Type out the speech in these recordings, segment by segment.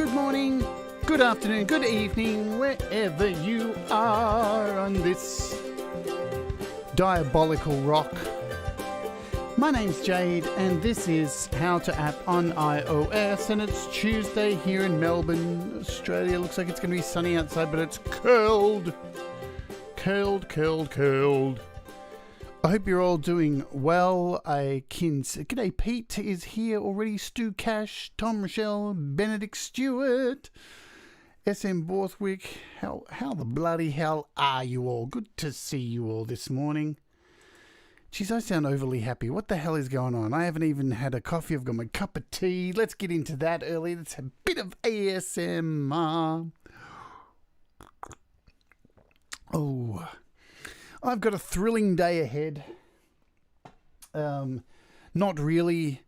good morning, good afternoon, good evening, wherever you are on this diabolical rock. My name's Jade, and this is How to App on iOS, and it's Tuesday here in Melbourne, Australia. Looks like it's going to be sunny outside, but it's cold. Cold. I hope you're all doing well. G'day, Pete is here already. Stu Cash, Tom Rochelle, Benedict Stewart, SM Borthwick. How the bloody hell are you all? Good to see you all this morning. Jeez, I sound overly happy. What the hell is going on? I haven't even had a coffee. I've got my cup of tea. Let's get into that early. Let's have a bit of ASMR. Oh, I've got a thrilling day ahead. Not really.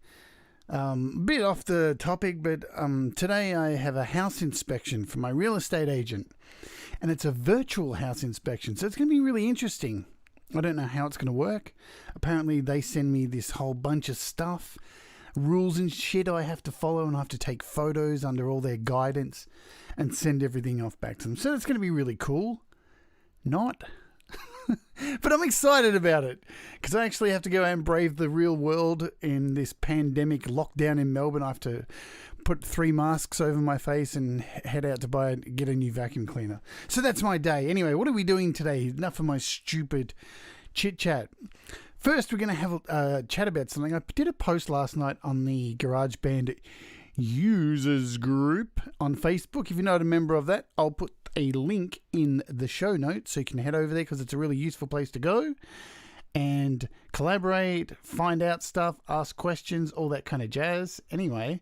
A bit off the topic, but today I have a house inspection from my real estate agent. And it's a virtual house inspection, so it's going to be really interesting. I don't know how it's going to work. Apparently they send me this whole bunch of stuff, rules and shit I have to follow, and I have to take photos under all their guidance and send everything off back to them. So it's going to be really cool. Not. But I'm excited about it because I actually have to go out and brave the real world in this pandemic lockdown in Melbourne. I have to put 3 masks over my face and head out to get a new vacuum cleaner. So that's my day. Anyway, what are we doing today? Enough of my stupid chit chat. First, we're going to have a chat about something. I did a post last night on the GarageBand users group on Facebook. If you're not a member of that, I'll put a link in the show notes so you can head over there because it's a really useful place to go and collaborate, find out stuff, ask questions, all that kind of jazz. Anyway,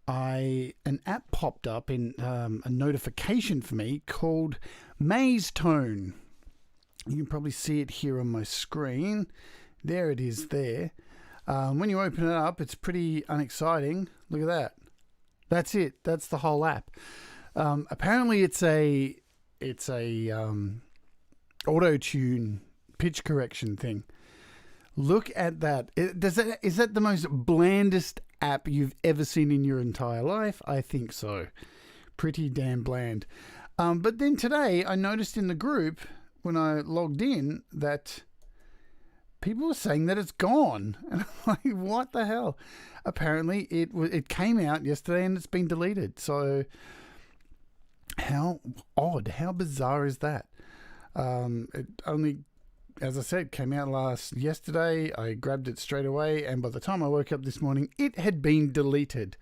an app popped up in a notification for me called Maze Tone. You can probably see it here on my screen. There it is there. When you open it up, it's pretty unexciting. Look at that. That's it. That's the whole app. Apparently it's a auto-tune pitch correction thing. Look at that. Is that the most blandest app you've ever seen in your entire life? I think so. Pretty damn bland. But then today I noticed in the group when I logged in that people were saying that it's gone. And I'm like, what the hell? Apparently it came out yesterday and it's been deleted. So how odd, how bizarre is that? It only, as I said, came out yesterday. I grabbed it straight away, and by the time I woke up this morning, it had been deleted.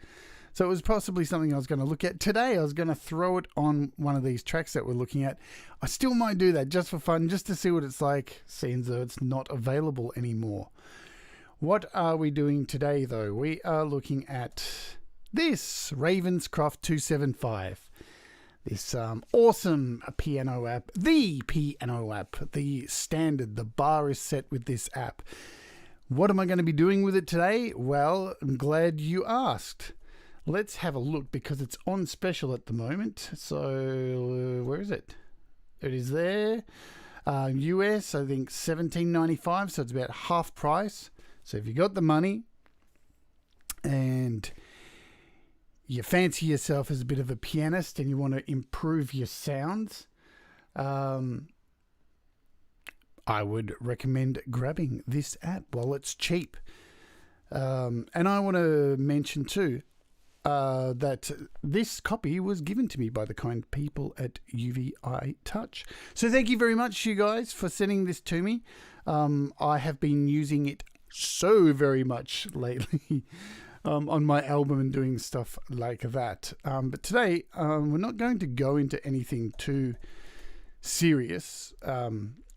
So it was possibly something I was going to look at today. I was going to throw it on one of these tracks that we're looking at. I still might do that just for fun, just to see what it's like, seeing though it's not available anymore. What are we doing today, though? We are looking at this Ravenscroft 275. This awesome piano app, the piano app, the standard, the bar is set with this app. What am I going to be doing with it today? Well, I'm glad you asked. Let's have a look because it's on special at the moment. So where is it? It is there. US, I think $17.95, so it's about half price. So if you got the money and you fancy yourself as a bit of a pianist and you want to improve your sounds, I would recommend grabbing this app while it's cheap. And I want to mention too that this copy was given to me by the kind people at UVItouch. So thank you very much, you guys, for sending this to me. I have been using it so very much lately. On my album and doing stuff like that. But today, we're not going to go into anything too serious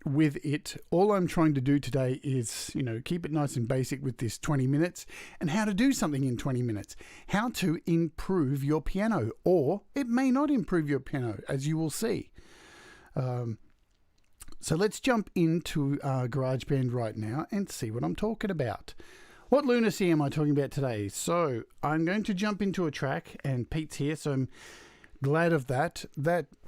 with it. All I'm trying to do today is, keep it nice and basic with this 20 minutes and how to do something in 20 minutes. How to improve your piano, or it may not improve your piano, as you will see. So let's jump into GarageBand right now and see what I'm talking about. What lunacy am I talking about today? So I'm going to jump into a track, and Pete's here, so I'm glad of that.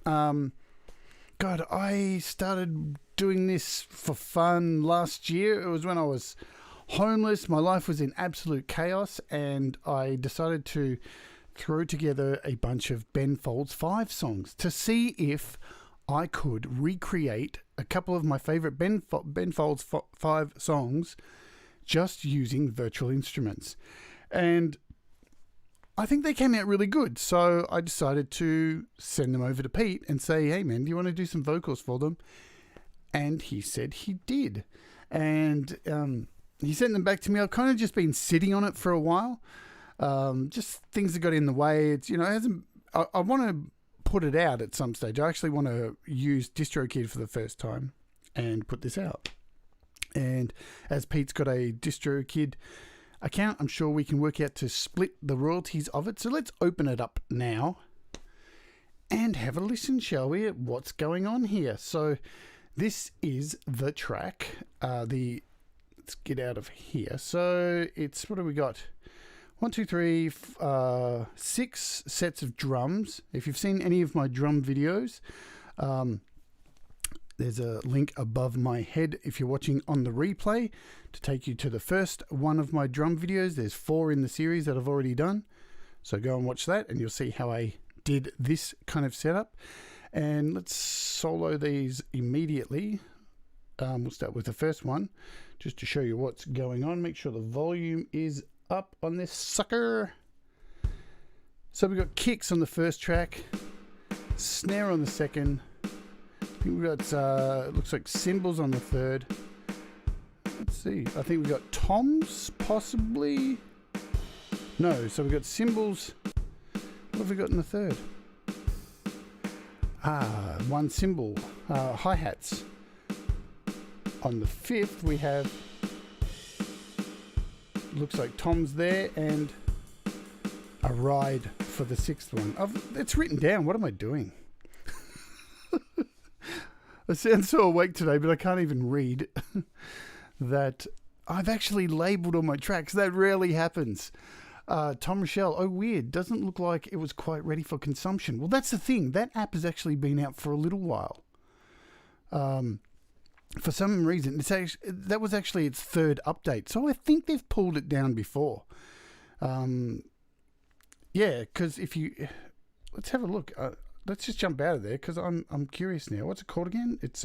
God, I started doing this for fun last year. It was when I was homeless. My life was in absolute chaos, and I decided to throw together a bunch of Ben Folds 5 songs to see if I could recreate a couple of my favorite Ben Folds 5 songs just using virtual instruments. And I think they came out really good. So I decided to send them over to Pete and say, hey man, do you want to do some vocals for them? And he said he did. And he sent them back to me. I've kind of just been sitting on it for a while. Just things that got in the way. It's, you know, it hasn't. I want to put it out at some stage. I actually want to use DistroKid for the first time and put this out. And as Pete's got a DistroKid account, I'm sure we can work out to split the royalties of it. So let's open it up now and have a listen, shall we, at what's going on here. So this is the track. Let's get out of here. So it's, what do we got? 1, 2, 3, 6 sets of drums. If you've seen any of my drum videos, there's a link above my head if you're watching on the replay to take you to the first one of my drum videos. There's 4 in the series that I've already done. So go and watch that and you'll see how I did this kind of setup. And let's solo these immediately. We'll start with the first one just to show you what's going on. Make sure the volume is up on this sucker. So we've got kicks on the first track, snare on the second. I think we've got, it looks like cymbals on the third. Let's see. I think we've got toms, possibly. No, so we've got cymbals. What have we got in the third? One cymbal, hi-hats. On the fifth, we have, looks like toms there, and a ride for the sixth one. It's written down. What am I doing? I sound so awake today, but I can't even read that I've actually labelled all my tracks. That rarely happens. Tom Rochelle, oh weird, doesn't look like it was quite ready for consumption. Well, that's the thing. That app has actually been out for a little while. For some reason, that was actually its third update. So I think they've pulled it down before. Yeah, because if you... Let's have a look. Let's just jump out of there because I'm curious now. What's it called again? It's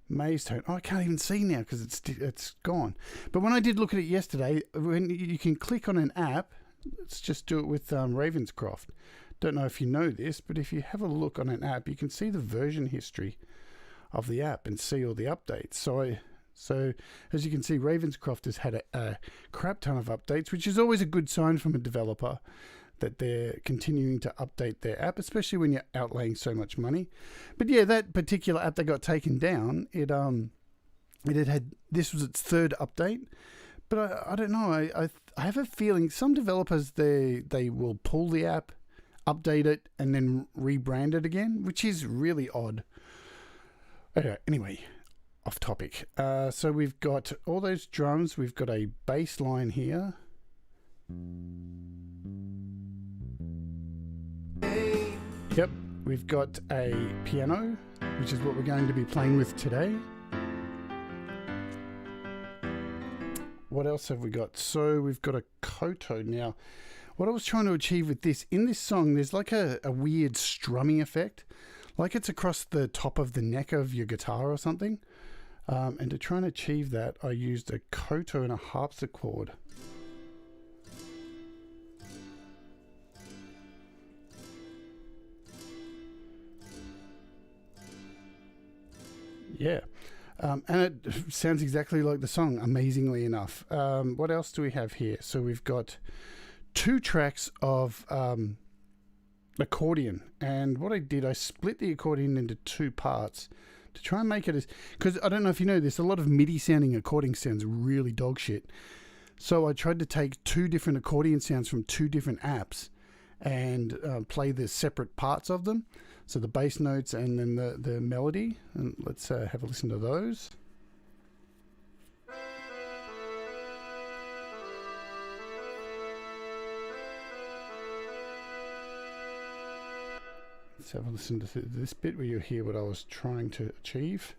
Maze Tone. Oh, I can't even see now because it's gone. But when I did look at it yesterday, when you can click on an app, let's just do it with Ravenscroft. Don't know if you know this, but if you have a look on an app, you can see the version history of the app and see all the updates. So as you can see, Ravenscroft has had a crap ton of updates, which is always a good sign from a developer that they're continuing to update their app, especially when you're outlaying so much money. But yeah, that particular app that got taken down, it had this was its third update. But I don't know. I have a feeling some developers they will pull the app, update it, and then rebrand it again, which is really odd. Anyway, off topic. So we've got all those drums. We've got a bass line here. Yep, we've got a piano, which is what we're going to be playing with today. What else have we got? So we've got a koto. Now, what I was trying to achieve with this, in this song, there's like a weird strumming effect, like it's across the top of the neck of your guitar or something. And to try and achieve that, I used a koto and a harpsichord. Yeah, and it sounds exactly like the song, amazingly enough. What else do we have here? So we've got 2 tracks of accordion, and what I did, I split the accordion into 2 parts to try and make it as, because I don't know if you know this, a lot of MIDI sounding accordion sounds really dog shit. So I tried to take 2 different accordion sounds from 2 different apps and play the separate parts of them. So the bass notes and then the melody. And let's have a listen to those. Let's have a listen to this bit where you hear what I was trying to achieve.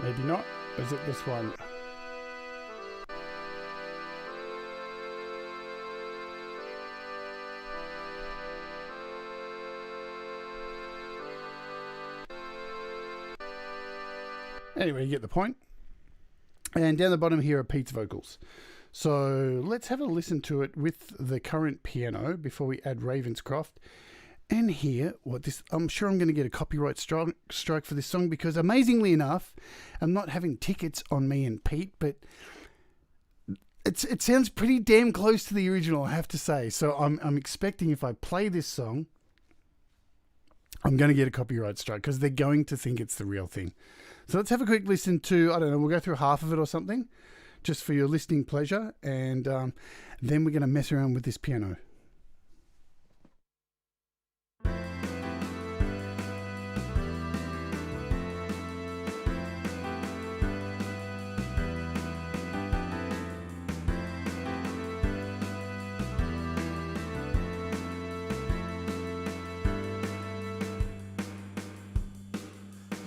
Maybe not. Or is it this one? Anyway, you get the point. And down the bottom here are Pete's vocals. So let's have a listen to it with the current piano before we add Ravenscroft and hear what this... I'm sure I'm going to get a copyright strike for this song because amazingly enough, I'm not having tickets on me and Pete, but it sounds pretty damn close to the original, I have to say. So I'm expecting if I play this song, I'm going to get a copyright strike because they're going to think it's the real thing. So let's have a quick listen to, I don't know, we'll go through half of it or something, just for your listening pleasure, and then we're going to mess around with this piano.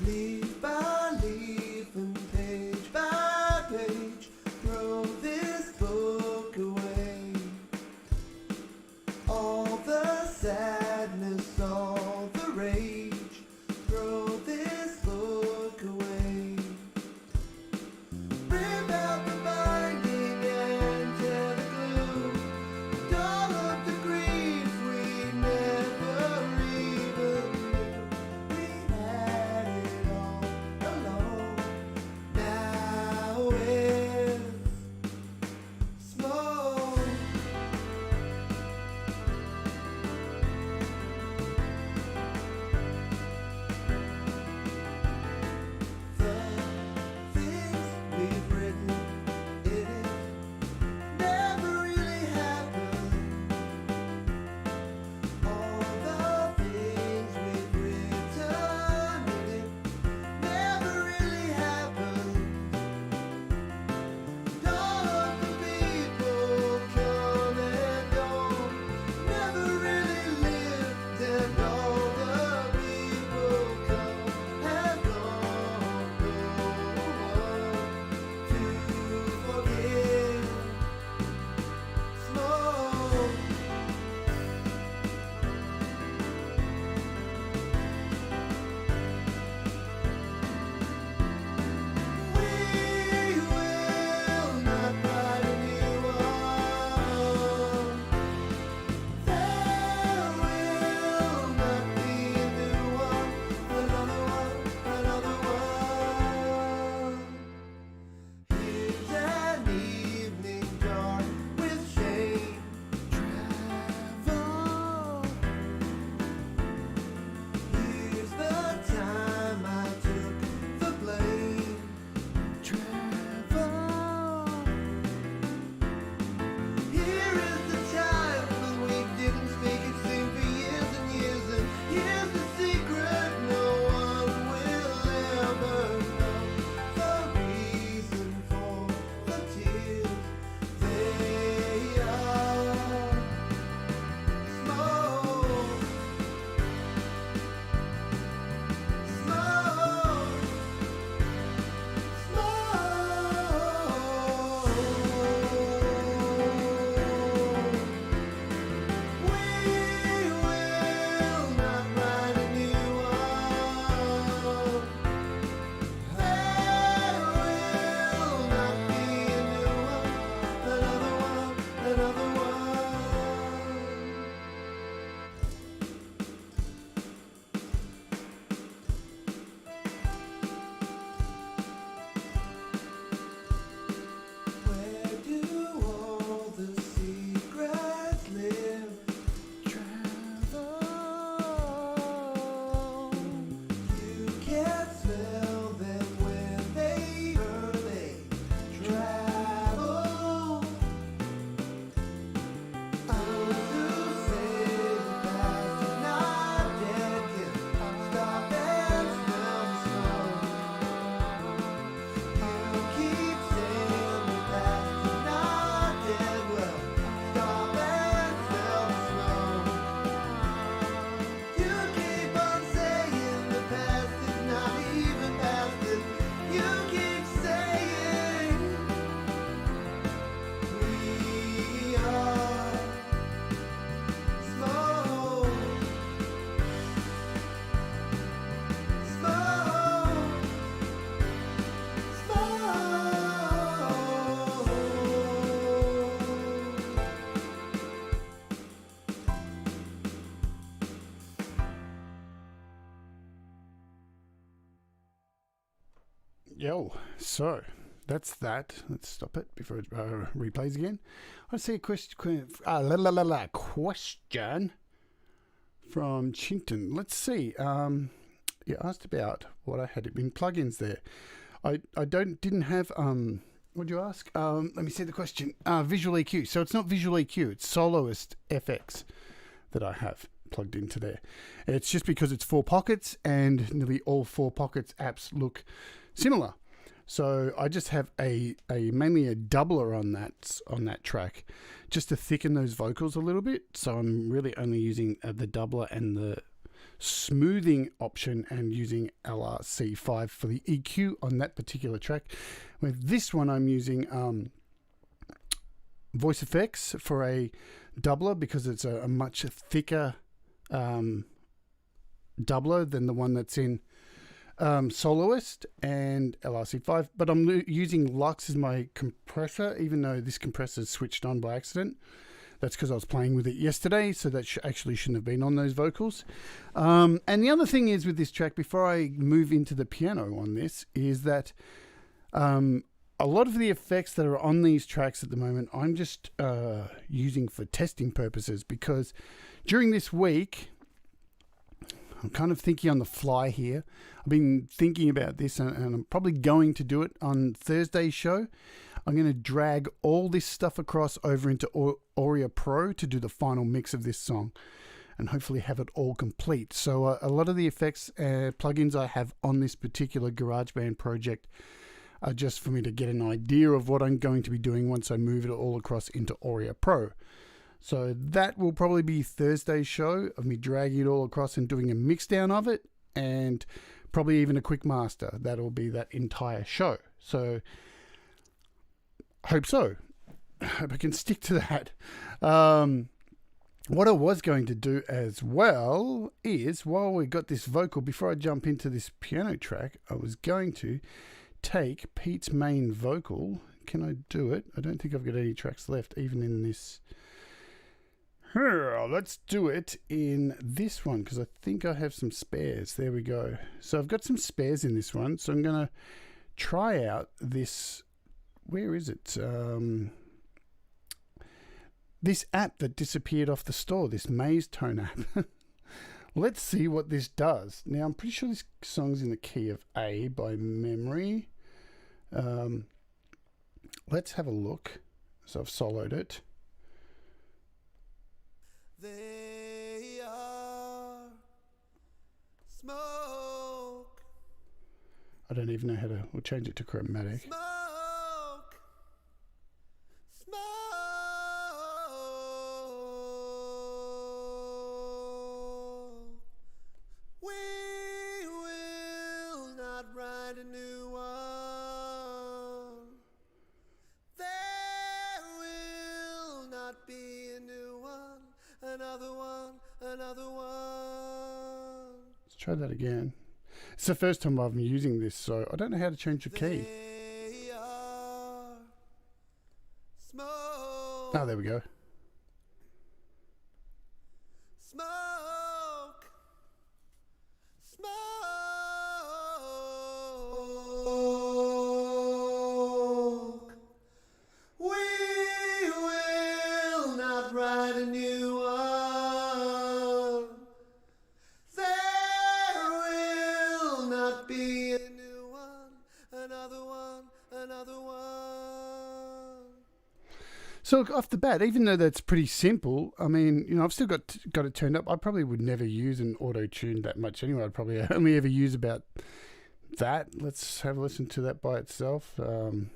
Leaf by leaf and page by page, throw this book away. Yo, so that's that. Let's stop it before it replays again. I see a question from Chinton. Let's see. You asked about what I had in plugins there. I didn't have what'd you ask? Let me see the question. Visual EQ. So it's not Visual EQ. It's Soloist FX that I have plugged into there. It's just because it's 4 pockets and nearly all 4 pockets apps look similar. So I just have a mainly a doubler on that track, just to thicken those vocals a little bit. So I'm really only using the doubler and the smoothing option, and using LRC5 for the EQ on that particular track. With this one, I'm using voice effects for a doubler, because it's a much thicker doubler than the one that's in Soloist and LRC5. But I'm using Lux as my compressor, even though this compressor is switched on by accident. That's because I was playing with it yesterday, so that actually shouldn't have been on those vocals. And the other thing is with this track, before I move into the piano on this, is that a lot of the effects that are on these tracks at the moment, I'm just using for testing purposes, because during this week, I'm kind of thinking on the fly here. I've been thinking about this, and I'm probably going to do it on Thursday's show. I'm going to drag all this stuff across over into Audio Pro to do the final mix of this song, and hopefully have it all complete. So a lot of the effects plugins I have on this particular GarageBand project are just for me to get an idea of what I'm going to be doing once I move it all across into Audio Pro. So that will probably be Thursday's show, of me dragging it all across and doing a mix down of it, and probably even a quick master. That'll be that entire show. So hope so. Hope I can stick to that. What I was going to do as well is, while we got this vocal, before I jump into this piano track, I was going to take Pete's main vocal. Can I do it? I don't think I've got any tracks left, even in this. Here, let's do it in this one, because I think I have some spares. There we go. So I've got some spares in this one, so I'm going to try out this. Where is it? This app that disappeared off the store, this Maze Tone app. Let's see what this does. Now, I'm pretty sure this song's in the key of A by memory. Let's have a look. So I've soloed it. They are smoke. I don't even know how to. We'll change it to chromatic. Smoke. Smoke. We will not write a new one. There will not be a new one. Another one, another one. Let's try that again. It's the first time I've been using this, so I don't know how to change the key. They are smoke. Oh, there we go. Smoke. Smoke. We will not write a new one. There will not be a new one. Another one, another one. So off the bat, even though that's pretty simple, I mean, you know, I've still got it turned up. I probably would never use an auto tune that much anyway. I'd probably only ever use about that. Let's have a listen to that by itself. Smoke.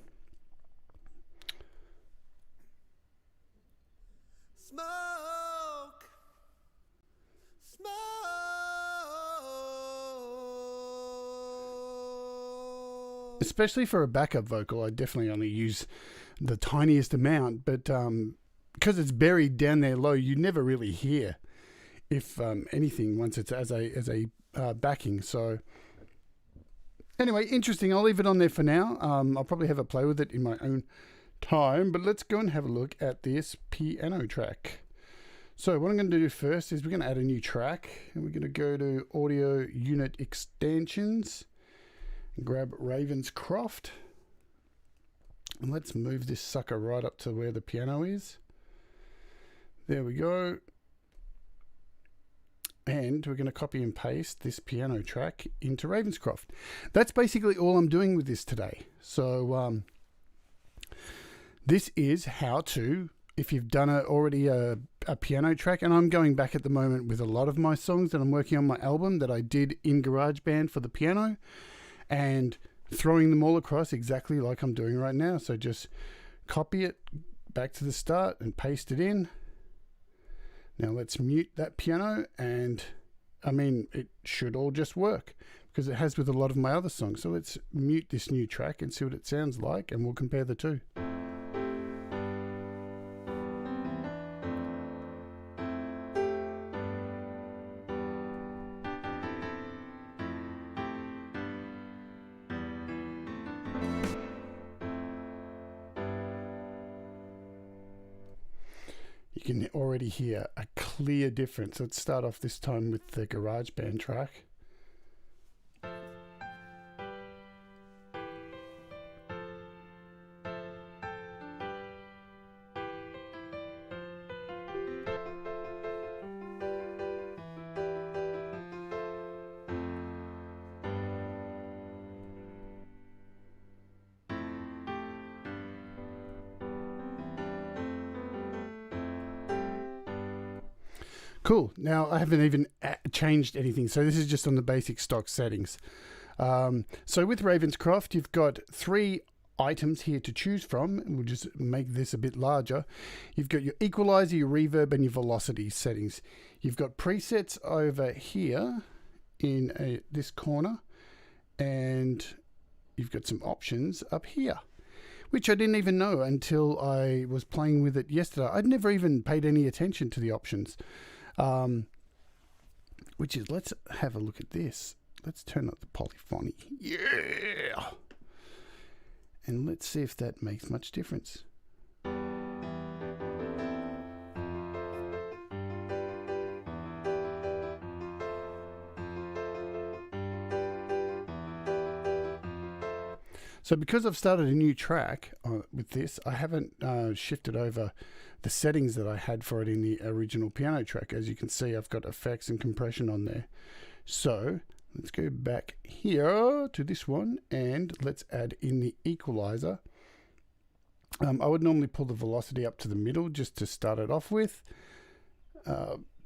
Smoke. Especially for a backup vocal, I definitely only use the tiniest amount, but because it's buried down there low, you never really hear, if anything, once it's as a backing. So anyway, interesting. I'll leave it on there for now. I'll probably have a play with it in my own time, but let's go and have a look at this piano track. So what I'm going to do first is we're going to add a new track, and we're going to go to Audio Unit Extensions, Grab Ravenscroft. And let's move this sucker right up to where the piano is. There we go. And we're going to copy and paste this piano track into Ravenscroft. That's basically all I'm doing with this today. So this is how to, if you've done already a piano track, and I'm going back at the moment with a lot of my songs that I'm working on my album that I did in GarageBand for the piano, and throwing them all across exactly like I'm doing right now. So just copy it back to the start and paste it in. Now let's mute that piano, and I mean, it should all just work because it has with a lot of my other songs. So let's mute this new track and see what it sounds like, and we'll compare the two. You can already hear a clear difference. Let's start off this time with the GarageBand track. Cool. Now I haven't even changed anything, so this is just on the basic stock settings. So with Ravenscroft, you've got 3 items here to choose from. We'll just make this a bit larger. You've got your equalizer, your reverb, and your velocity settings. You've got presets over here in this corner, and you've got some options up here, which I didn't even know until I was playing with it yesterday. I'd never even paid any attention to the options. Which is, let's have a look at this. Let's turn up the polyphony. Yeah! And let's see if that makes much difference. So because I've started a new track with this, I haven't shifted over the settings that I had for it in the original piano track. As you can see, I've got effects and compression on there. So let's go back here to this one, and let's add in the equalizer. I would normally pull the velocity up to the middle just to start it off with.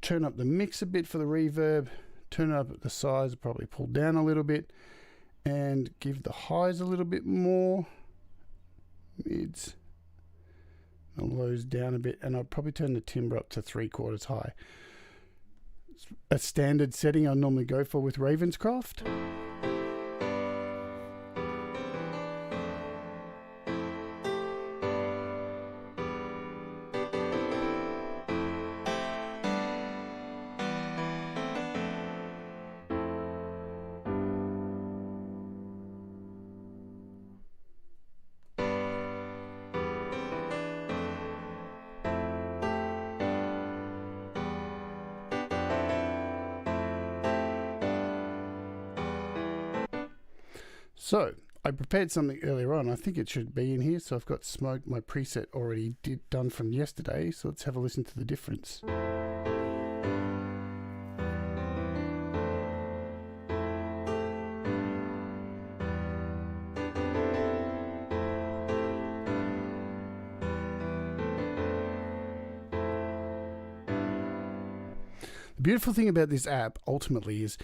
Turn up the mix a bit for the reverb. Turn up the size, probably pull down a little bit. And give the highs a little bit more, mids, and lows down a bit, and I'll probably turn the timbre up to 3/4 high. It's a standard setting I normally go for with Ravenscroft. So I prepared something earlier on. I think it should be in here. So I've got Smoke, my preset already done from yesterday. So let's have a listen to the difference. The beautiful thing about this app ultimately is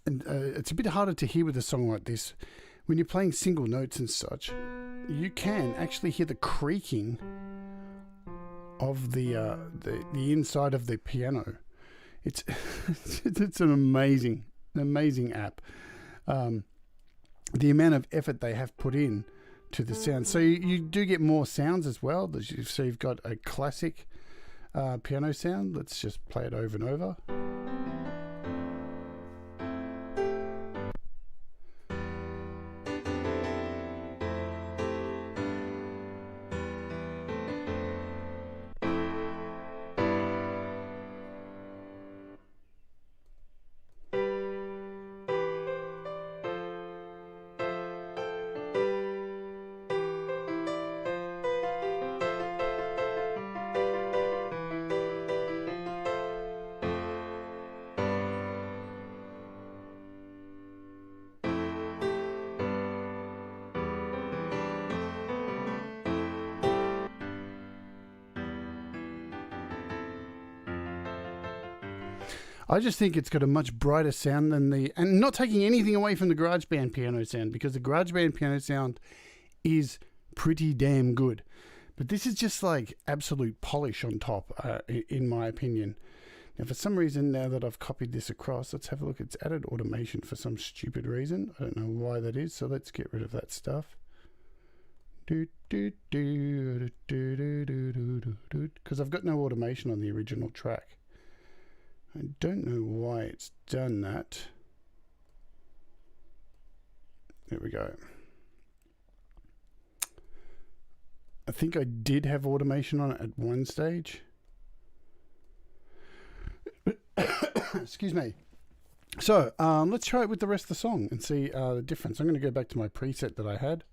it's a bit harder to hear with a song like this. When you're playing single notes and such, you can actually hear the creaking of the inside of the piano. It's it's an amazing app. The amount of effort they have put in to the sound. So you do get more sounds as well. So you've got a classic piano sound. Let's just play it over and over. I just think it's got a much brighter sound than and not taking anything away from the GarageBand Piano sound, because the GarageBand Piano sound is pretty damn good. But this is just like absolute polish on top, in my opinion. Now, for some reason, now that I've copied this across, let's have a look. It's added automation for some stupid reason. I don't know why that is, so let's get rid of that stuff. Because I've got no automation on the original track. I don't know why it's done that. There we go. I think I did have automation on it at one stage. Excuse me. So let's try it with the rest of the song and see the difference. I'm going to go back to my preset that I had,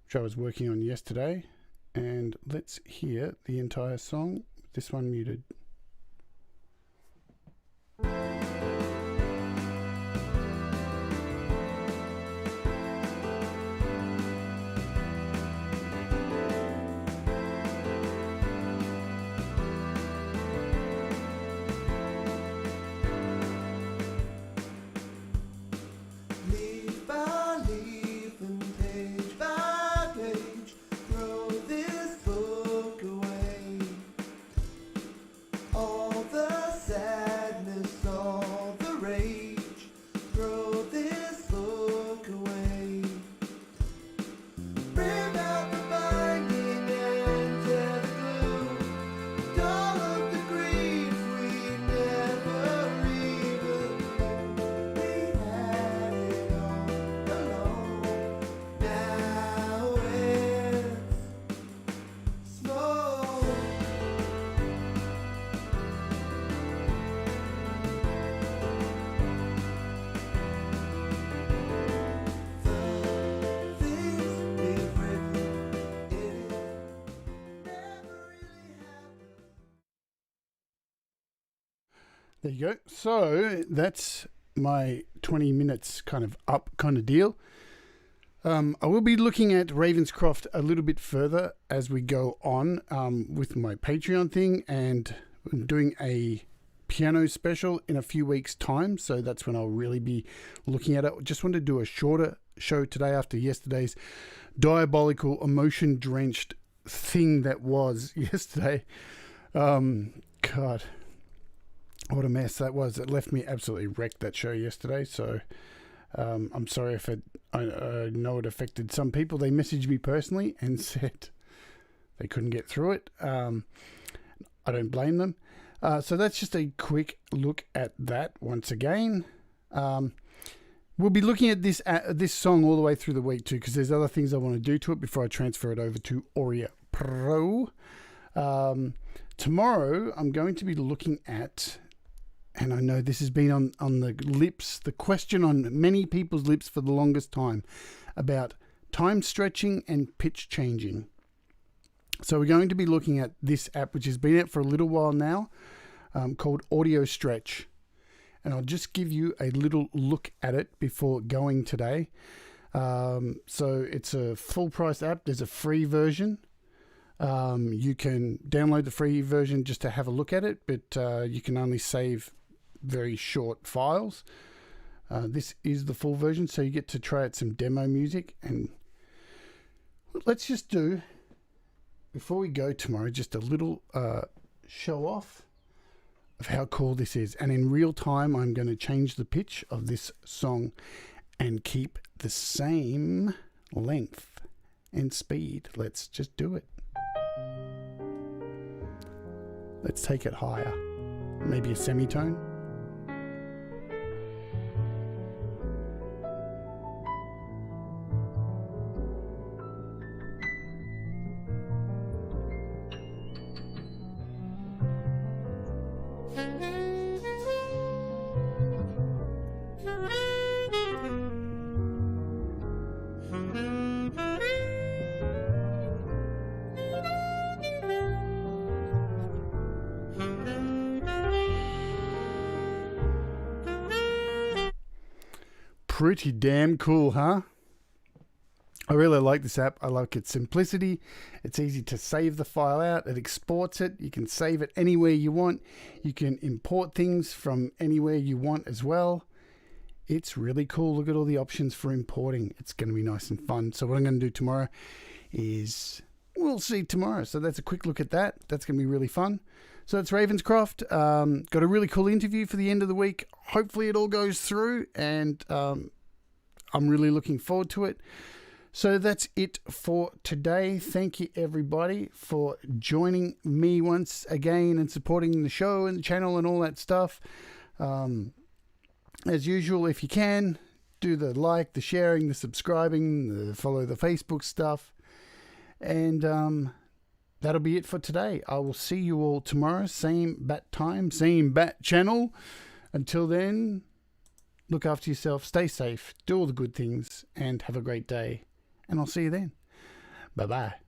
which I was working on yesterday, and let's hear the entire song. This one muted. There you go. So that's my 20 minutes kind of up kind of deal. I will be looking at Ravenscroft a little bit further as we go on with my Patreon thing, and I'm doing a piano special in a few weeks' time. So that's when I'll really be looking at it. Just wanted to do a shorter show today after yesterday's diabolical, emotion-drenched thing that was yesterday. God. What a mess that was. It left me absolutely wrecked, that show yesterday. So I'm sorry if I know it affected some people. They messaged me personally and said they couldn't get through it. I don't blame them. So that's just a quick look at that once again. We'll be looking at this song all the way through the week too, because there's other things I want to do to it before I transfer it over to Auria Pro. Tomorrow I'm going to be looking at, and I know this has been on the lips, the question on many people's lips for the longest time, about time stretching and pitch changing. So we're going to be looking at this app, which has been out for a little while now, called Audio Stretch. And I'll just give you a little look at it before going today. So it's a full price app. There's a free version. You can download the free version just to have a look at it, but you can only save very short files. This is the full version, so you get to try out some demo music. And let's just do, before we go tomorrow, just a little show off of how cool this is. And in real time, I'm going to change the pitch of this song and keep the same length and speed. Let's just do it. Let's take it higher. Maybe a semitone. Pretty damn cool, huh? I really like this app. I like its simplicity. It's easy to save the file out. It exports it. You can save it anywhere you want. You can import things from anywhere you want as well. It's really cool. Look at all the options for importing. It's going to be nice and fun. So what I'm going to do tomorrow is, we'll see tomorrow. So that's a quick look at that. That's going to be really fun. So that's Ravenscroft. Got a really cool interview for the end of the week. Hopefully it all goes through, and I'm really looking forward to it. So that's it for today. Thank you, everybody, for joining me once again and supporting the show and the channel and all that stuff. As usual, if you can, do the like, the sharing, the subscribing, the follow the Facebook stuff. And that'll be it for today. I will see you all tomorrow. Same bat time, same bat channel. Until then, look after yourself, stay safe, do all the good things, and have a great day. And I'll see you then. Bye-bye.